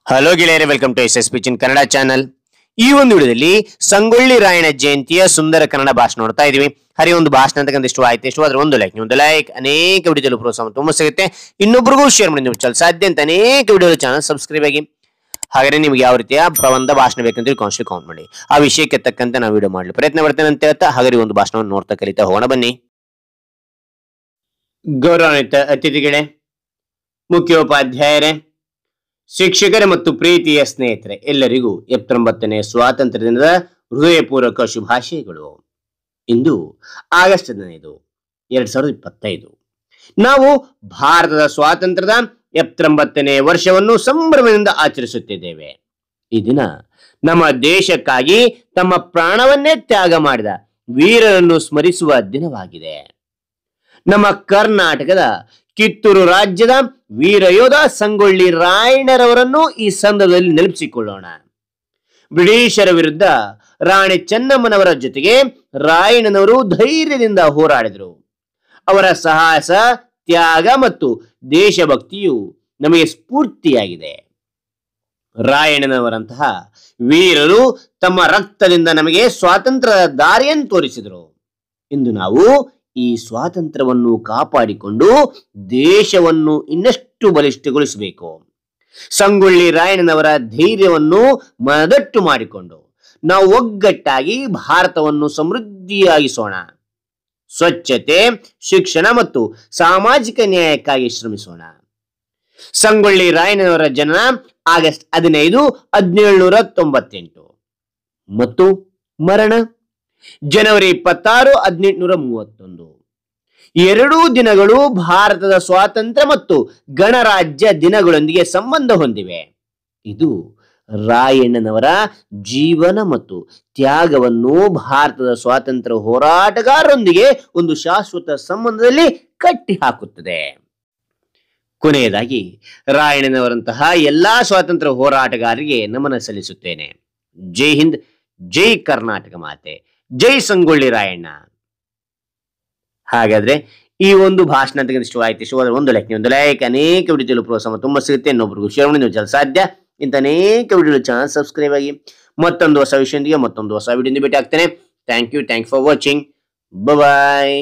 Hello ಗೆಳೆಯರೆ, welcome to S ಪಿಚಿನ್ Kannada channel. ಈ ಒಂದು ವಿಡಿಯೋದಲ್ಲಿ ಸಂಗೊಳ್ಳಿ ರಾಯಣ್ಣ ಜಯಂತಿಯ ಸುಂದರ ಕನ್ನಡ ಭಾಷಣ ನೋಡ್ತಾ ಇದೀವಿ. ಹರಿ ಒಂದು ಭಾಷಣ ಅಂತಕ್ಕಂಥ ಇಷ್ಟವಾದ್ರೆ ಒಂದು ಲೈಕ್ ಅನೇಕ ವಿಡಿಯೋದಲ್ಲಿ ಪ್ರೋತ್ಸಾಹ ತುಂಬಾ ಸಿಗುತ್ತೆ. ಇನ್ನೊಬ್ಬರಿಗೂ ಶೇರ್ ಮಾಡಿ, ನೀವು ಸಾಧ್ಯ ಅಂತ ಅನೇಕ ವಿಡಿಯೋ ಚಾನಲ್ ಸಬ್ಸ್ಕ್ರೈಬ್ ಆಗಿ. ಹಾಗಾದ್ರೆ ನಿಮ್ಗೆ ಯಾವ ರೀತಿಯ ಪ್ರಬಂಧ ಭಾಷಣ ಬೇಕಂತ ಕಾಮೆಂಟ್ ಮಾಡಿ. ಆ ವಿಷಯಕ್ಕೆ ತಕ್ಕಂತೆ ನಾವು ವಿಡಿಯೋ ಮಾಡಲು ಪ್ರಯತ್ನ ಪಡ್ತೇನೆ ಅಂತ ಹೇಳ್ತಾ, ಹಾಗಾದ್ರೆ ಒಂದು ಭಾಷಣವನ್ನು ನೋಡ್ತಾ ಕಲಿತಾ ಹೋಗೋಣ ಬನ್ನಿ. ಗೌರವಾನ್ವಿತ ಅತಿಥಿಗಳೇ, ಮುಖ್ಯೋಪಾಧ್ಯಾಯರೇ, ಶಿಕ್ಷಕರೇ ಮತ್ತು ಪ್ರೀತಿಯ ಸ್ನೇಹಿತರೆ, ಎಲ್ಲರಿಗೂ 79ನೇ ಸ್ವಾತಂತ್ರ್ಯ ದಿನದ ಹೃದಯಪೂರ್ವಕ ಶುಭಾಶಯಗಳು. ಇಂದು ಆಗಸ್ಟ್ 15, 2025. ನಾವು ಭಾರತದ ಸ್ವಾತಂತ್ರ್ಯದ 79ನೇ ವರ್ಷವನ್ನು ಸಂಭ್ರಮದಿಂದ ಆಚರಿಸುತ್ತಿದ್ದೇವೆ. ಈ ದಿನ ನಮ್ಮ ದೇಶಕ್ಕಾಗಿ ತಮ್ಮ ಪ್ರಾಣವನ್ನೇ ತ್ಯಾಗ ಮಾಡಿದ ವೀರರನ್ನು ಸ್ಮರಿಸುವ ದಿನವಾಗಿದೆ. ನಮ್ಮ ಕರ್ನಾಟಕದ ಕಿತ್ತೂರು ರಾಜ್ಯದ ವೀರ ಯೋಧ ಸಂಗೊಳ್ಳಿ ರಾಯಣ್ಣರವರನ್ನು ಈ ಸಂದರ್ಭದಲ್ಲಿ ನೆನಪಿಸಿಕೊಳ್ಳೋಣ. ಬ್ರಿಟಿಷರ ವಿರುದ್ಧ ರಾಣಿ ಚೆನ್ನಮ್ಮನವರ ಜೊತೆಗೆ ರಾಯಣ್ಣನವರು ಧೈರ್ಯದಿಂದ ಹೋರಾಡಿದರು. ಅವರ ಸಾಹಸ, ತ್ಯಾಗ ಮತ್ತು ದೇಶಭಕ್ತಿಯು ನಮಗೆ ಸ್ಫೂರ್ತಿಯಾಗಿದೆ. ರಾಯಣ್ಣನವರಂತಹ ವೀರರು ತಮ್ಮ ರಕ್ತದಿಂದ ನಮಗೆ ಸ್ವಾತಂತ್ರ್ಯದ ದಾರಿಯನ್ನು ತೋರಿಸಿದರು. ಇಂದು ನಾವು ಈ ಸ್ವಾತಂತ್ರ್ಯವನ್ನು ಕಾಪಾಡಿಕೊಂಡು ದೇಶವನ್ನು ಇನ್ನಷ್ಟು ಬಲಿಷ್ಠಗೊಳಿಸಬೇಕು. ಸಂಗೊಳ್ಳಿ ರಾಯಣ್ಣನವರ ಧೈರ್ಯವನ್ನು ಮನದಟ್ಟು ಮಾಡಿಕೊಂಡು ನಾವು ಒಗ್ಗಟ್ಟಾಗಿ ಭಾರತವನ್ನು ಸಮೃದ್ಧಿಯಾಗಿಸೋಣ. ಸ್ವಚ್ಛತೆ, ಶಿಕ್ಷಣ ಮತ್ತು ಸಾಮಾಜಿಕ ನ್ಯಾಯಕ್ಕಾಗಿ ಶ್ರಮಿಸೋಣ. ಸಂಗೊಳ್ಳಿ ರಾಯಣ್ಣನವರ ಜನನ ಆಗಸ್ಟ್ 15, 1798 ಮತ್ತು ಮರಣ ಜನವರಿ 26, 1831. ಎರಡೂ ದಿನಗಳು ಭಾರತದ ಸ್ವಾತಂತ್ರ್ಯ ಮತ್ತು ಗಣರಾಜ್ಯ ದಿನಗಳೊಂದಿಗೆ ಸಂಬಂಧ ಹೊಂದಿವೆ. ಇದು ರಾಯಣ್ಣನವರ ಜೀವನ ಮತ್ತು ತ್ಯಾಗವನ್ನು ಭಾರತದ ಸ್ವಾತಂತ್ರ್ಯ ಹೋರಾಟಗಾರರೊಂದಿಗೆ ಒಂದು ಶಾಶ್ವತ ಸಂಬಂಧದಲ್ಲಿ ಕಟ್ಟಿ ಹಾಕುತ್ತದೆ. ಕೊನೆಯದಾಗಿ ರಾಯಣ್ಣನವರಂತಹ ಎಲ್ಲಾ ಸ್ವಾತಂತ್ರ್ಯ ಹೋರಾಟಗಾರರಿಗೆ ನಮನ ಸಲ್ಲಿಸುತ್ತೇನೆ. ಜೈ ಹಿಂದ್, ಜೈ ಕರ್ನಾಟಕ ಮಾತೆ, ಜೈ ಸಂಗೊಳ್ಳಿ ರಾಯಣ್ಣ. ಹಾಗಾದ್ರೆ ಈ ಒಂದು ಭಾಷಣ ಅಂತ ಇಷ್ಟವಾದ್ರೆ ಒಂದು ಲೈಕ್ ಅನೇಕ ವಿಡಿಯೋದಲ್ಲಿ ಪ್ರೋತ್ಸಾಹ ತುಂಬಾ ಸಿಗುತ್ತೆ. ಇನ್ನೊಬ್ರಿಗೂ ಶೇರ್ ಮಾಡಿ, ನೀವು ಸಾಧ್ಯ ಇಂಥ ಅನೇಕ ವಿಡಿಯೋ ಚಾನಲ್ ಸಬ್ಸ್ಕ್ರೈಬ್ ಆಗಿ. ಮತ್ತೊಂದು ಹೊಸ ವಿಷಯದೊಂದಿಗೆ ಮತ್ತೊಂದು ಹೊಸ ವಿಡಿಯೋದಿಂದ ಭೇಟಿ ಆಗ್ತೇನೆ. Thank you for watching. Bye.